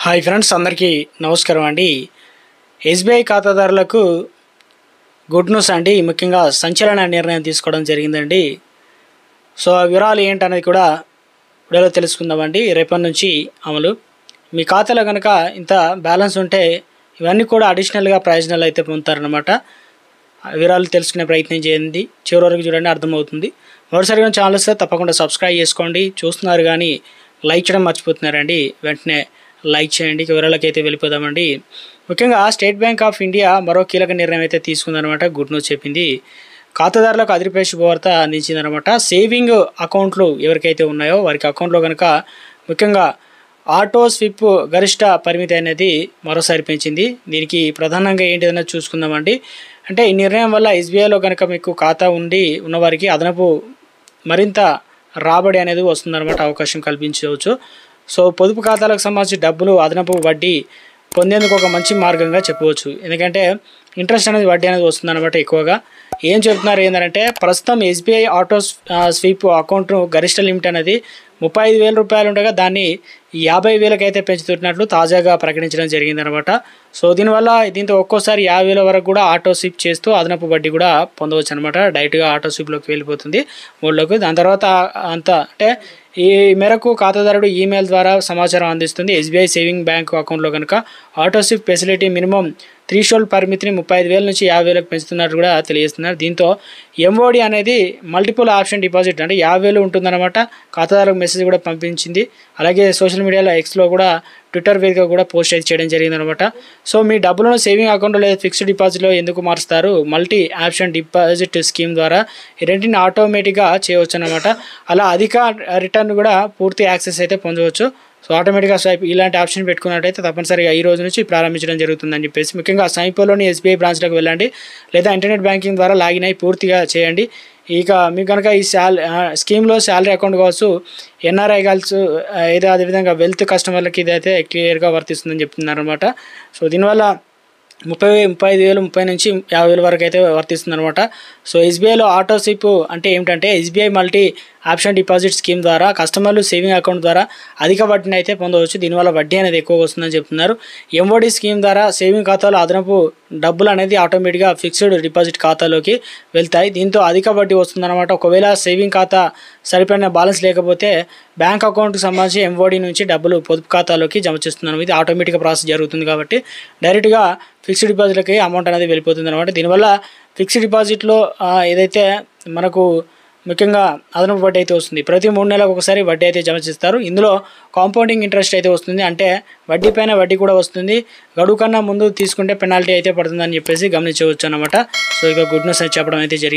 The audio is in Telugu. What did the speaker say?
హాయ్ ఫ్రెండ్స్, అందరికీ నమస్కారం అండి. ఎస్బీఐ ఖాతాదారులకు గుడ్ న్యూస్ అండి. ముఖ్యంగా సంచలన నిర్ణయం తీసుకోవడం జరిగిందండి. సో ఆ వివరాలు ఏంటనేది కూడా వీడియోలో తెలుసుకుందామండి. రేపటి నుంచి అమలు. మీ ఖాతాలో కనుక ఇంత బ్యాలెన్స్ ఉంటే ఇవన్నీ కూడా అడిషనల్గా ప్రయోజనాలు అయితే పొందుతారనమాట. వివరాలు తెలుసుకునే ప్రయత్నం చేయండి. చివరి వరకు చూడండి, అర్థమవుతుంది. మరోసారిగా ఛానల్ వస్తే తప్పకుండా సబ్స్క్రైబ్ చేసుకోండి. చూస్తున్నారు కానీ లైక్ చేయడం మర్చిపోతున్నారండి. వెంటనే లైక్ చేయండి. వివరాలకి అయితే వెళ్ళిపోదామండి. ముఖ్యంగా స్టేట్ బ్యాంక్ ఆఫ్ ఇండియా మరో కీలక నిర్ణయం అయితే తీసుకుందనమాట. గుడ్ న్యూస్ చెప్పింది. ఖాతాదారులకు అదిరిపోయే శుభవార్త అందించిందనమాట. సేవింగ్ అకౌంట్లు ఎవరికైతే ఉన్నాయో వారికి అకౌంట్లో కనుక ముఖ్యంగా ఆటో స్విప్ గరిష్ట పరిమితి అనేది మరోసారి పెంచింది. దీనికి ప్రధానంగా ఏంటిదన్నా చూసుకుందామండి. అంటే ఈ నిర్ణయం వల్ల ఎస్బీఐలో కనుక మీకు ఖాతా ఉన్నవారికి అదనపు మరింత రాబడి అనేది వస్తుందన్నమాట. అవకాశం కల్పించవచ్చు. సో పొదుపు ఖాతాలకు సంబంధించి డబ్బులు అదనపు వడ్డీ పొందేందుకు ఒక మంచి మార్గంగా చెప్పవచ్చు. ఎందుకంటే ఇంట్రెస్ట్ అనేది వడ్డీ అనేది వస్తుందన్నమాట. ఎక్కువగా ఏం చెప్తున్నారు ఏంటంటే ప్రస్తుతం ఎస్బీఐ ఆటో స్వీప్ అకౌంట్ గరిష్ట లిమిట్ అనేది 35,000 రూపాయలు ఉండగా దాన్ని 50,000కి అయితే పెంచుతున్నట్లు తాజాగా ప్రకటించడం జరిగిందనమాట. సో దీంతో ఒక్కోసారి 50,000 వరకు కూడా ఆటో స్వీప్ చేస్తూ అదనపు వడ్డీ కూడా పొందవచ్చు అనమాట. డైరెక్ట్గా ఆటో స్వీప్లోకి వెళ్ళిపోతుంది మోడ్లోకి. దాని తర్వాత అంటే ఈ మేరకు ఖాతాదారుడు ఈమెయిల్ ద్వారా సమాచారం అందిస్తుంది. ఎస్బీఐ సేవింగ్ బ్యాంక్ అకౌంట్లో కనుక ఆటో స్వీప్ ఫెసిలిటీ మినిమం త్రీషోల్డ్ పరిమితిని 35,000 నుంచి 50,000కి పెంచుతున్నట్టు కూడా తెలియజేస్తున్నారు. దీంతో ఎంఓడి అనేది మల్టిపుల్ ఆప్షన్ డిపాజిట్ అంటే 50,000 ఉంటుందన్నమాట. ఖాతాదారులకు మెసేజ్ కూడా పంపించింది. అలాగే సోషల్ మీడియాలో ఎక్స్లో కూడా ట్విట్టర్ వేదికగా కూడా పోస్ట్ అయితే చేయడం జరిగిందనమాట. సో మీ డబ్బులను సేవింగ్ అకౌంట్లో లేదా ఫిక్స్డ్ డిపాజిట్లో ఎందుకు మారుస్తారు? మల్టీ ఆప్షన్ డిపాజిట్ స్కీమ్ ద్వారా ఈ రెంటిని ఆటోమేటిక్గా చేయవచ్చు అనమాట. అలా అధిక రిటర్న్ కూడా పూర్తి యాక్సెస్ అయితే పొందవచ్చు. సో ఆటోమేటిక్గా స్వైప్ ఇలాంటి ఆప్షన్ పెట్టుకున్నట్టయితే తప్పనిసరిగా ఈ రోజు నుంచి ప్రారంభించడం జరుగుతుందని చెప్పేసి ముఖ్యంగా సమీపంలోని ఎస్బీఐ బ్రాంచ్లకు వెళ్ళండి లేదా ఇంటర్నెట్ బ్యాంకింగ్ ద్వారా లాగిన్ అయ్యి పూర్తిగా చేయండి. ఇక మీకు కనుక ఈ స్కీమ్లో శాలరీ అకౌంట్ కావచ్చు, ఎన్ఆర్ఐ కావచ్చు, ఏదో అదేవిధంగా వెల్త్ కస్టమర్లకి ఇదైతే క్లియర్గా వర్తిస్తుందని చెప్తున్నారు అనమాట. సో దీనివల్ల 35,000 30 నుంచి 50,000 వరకు అయితే వర్తిస్తుంది అనమాట. సో ఎస్బీఐలో ఆటో స్విప్ అంటే ఏమిటంటే SBI multi option deposit scheme ద్వారా కస్టమర్లు సేవింగ్ అకౌంట్ ద్వారా అధిక వడ్డీని అయితే పొందవచ్చు. దీనివల్ల వడ్డీ అనేది ఎక్కువ వస్తుందని చెప్తున్నారు. ఎంఓడి స్కీమ్ ద్వారా సేవింగ్ ఖాతాలో అదనపు డబ్బులు అనేది ఆటోమేటిక్గా ఫిక్స్డ్ డిపాజిట్ ఖాతాలోకి వెళ్తాయి. దీంతో అధిక వడ్డీ వస్తుందన్నమాట. ఒకవేళ సేవింగ్ ఖాతా సరిపడిన బ్యాలెన్స్ లేకపోతే బ్యాంక్ అకౌంట్కి సంబంధించి ఎంఓడి నుంచి డబ్బులు పొదుపు ఖాతాలోకి జమ చేస్తున్నాను. ఇది ఆటోమేటిక్గా ప్రాసెస్ జరుగుతుంది కాబట్టి డైరెక్ట్గా ఫిక్స్డ్ డిపాజిట్లకి అమౌంట్ అనేది వెళ్ళిపోతుంది అనమాట. దీనివల్ల ఫిక్స్డ్ డిపాజిట్లో ఏదైతే మనకు ముఖ్యంగా అదనపు వడ్డీ అయితే వస్తుంది. ప్రతి 3 నెలలకు ఒకసారి వడ్డీ అయితే జమ చేస్తారు. ఇందులో కాంపౌండింగ్ ఇంట్రెస్ట్ అయితే వస్తుంది. అంటే వడ్డీ పైన వడ్డీ కూడా వస్తుంది. గడువు కన్నా ముందు తీసుకుంటే పెనాల్టీ అయితే పడుతుందని చెప్పేసి గమనించవచ్చు అనమాట. సో ఇక గుడ్ న్యూస్ అని చెప్పడం అయితే జరిగింది.